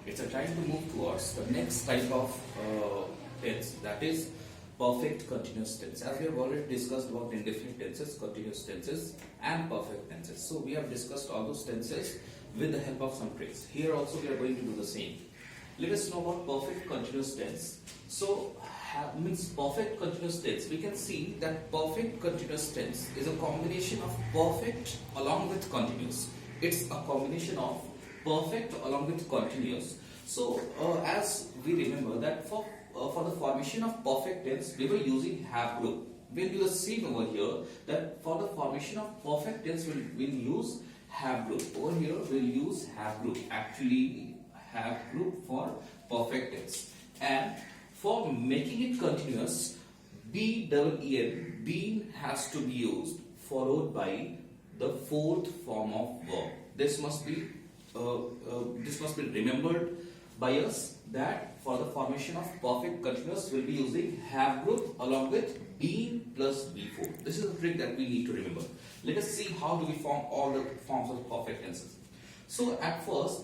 It's a time to move towards the next type of tense, that is perfect continuous tense. As we have already discussed about indefinite tenses, continuous tenses and perfect tenses. So we have discussed all those tenses with the help of some tricks. Here also we are going to do the same. Let us know about perfect continuous tense. So means perfect continuous tense. We can see that perfect continuous tense is a combination of perfect along with continuous. It's a combination of perfect along with continuous. So as we remember that for the formation of perfect tense we were using have group. We'll do the same over here, that for the formation of perfect tense we'll use have group. Over here we'll use have group. Actually have group for perfect tense. And for making it continuous, been has to be used followed by the fourth form of verb. This must be remembered by us, that for the formation of perfect continuous we'll be using have group along with been plus before. This is a trick that we need to remember. Let us see how do we form all the forms of perfect tenses. So at first,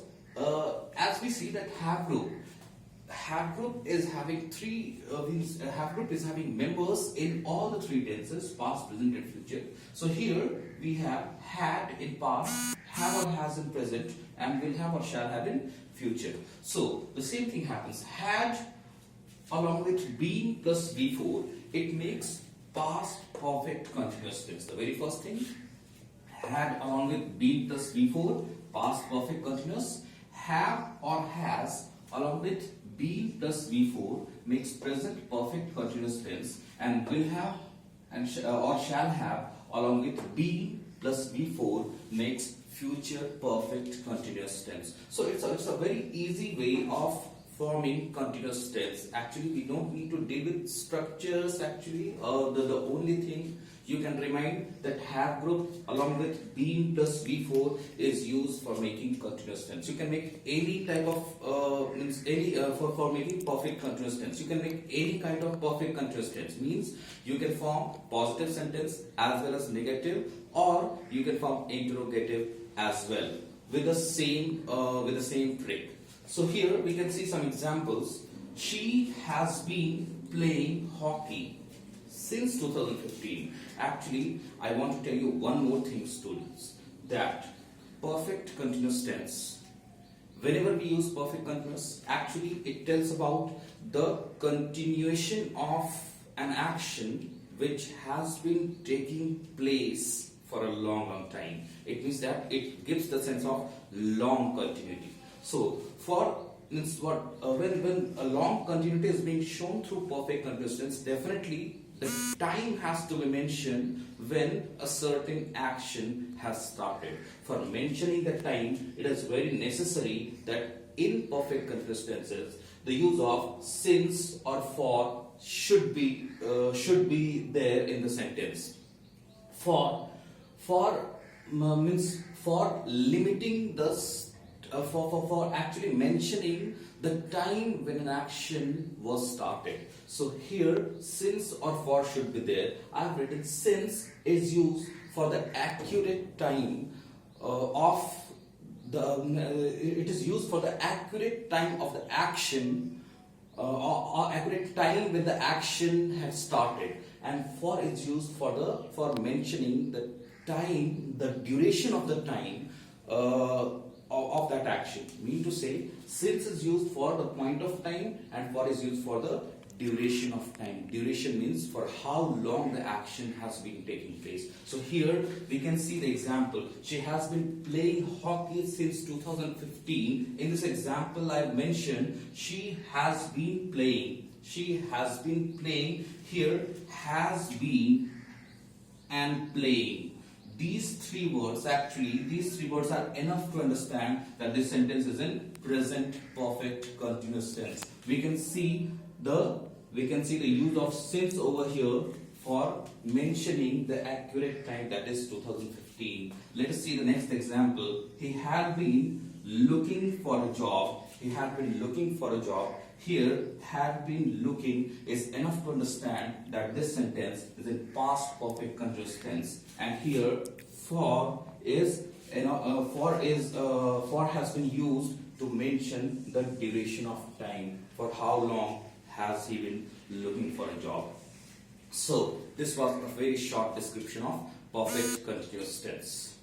as we see that have group is having have group is having members in all the three tenses, past, present and future. So here we have had in past, have or has in present, and will have or shall have in future. So the same thing happens. Had along with been plus before, it makes past perfect continuous tense. The very first thing, had along with been plus before, past perfect continuous. Have or has along with been plus before makes present perfect continuous tense, and will have and or shall have along with been plus before makes future perfect continuous tense. So it's a very easy way of forming continuous tense. Actually we don't need to deal with structures. Actually the only thing you can remind that have group along with been plus before is used for making continuous tense. You can make any type of for making perfect continuous tense. You can make any kind of perfect continuous tense. Means you can form positive sentence as well as negative, or you can form interrogative as well with the same trick. So here we can see some examples. She has been playing hockey since 2015. Actually, I want to tell you one more thing, students, that perfect continuous tense, whenever we use perfect continuous, actually it tells about the continuation of an action which has been taking place for a long time. It means that it gives the sense of long continuity. So when a long continuity is being shown through perfect continuous tense, definitely the time has to be mentioned when a certain action has started. For mentioning the time, it is very necessary that in perfect continuous tenses the use of since or for should be there in the sentence. For limiting the for actually mentioning the time when an action was started. So here since or for should be there. I have written since is used for the accurate time it is used for the accurate time of the action or accurate time when the action had started, and for is used for mentioning the time, the duration of the time of that action. Mean to say, since is used for the point of time and for is used for the duration of time. Duration means for how long the action has been taking place. So here we can see the example. She has been playing hockey since 2015. In this example I mentioned she has been playing. She has been playing. Here has been and playing. These three words are enough to understand that this sentence is in present perfect continuous tense. We can see the use of since over here for mentioning the accurate time, that is 2015. Let us see the next example. He had been looking for a job. Here had been looking is enough to understand that this sentence is in past perfect continuous tense, and here for has been used to mention the duration of time, for how long has he been looking for a job. So this was a very short description of perfect continuous tense.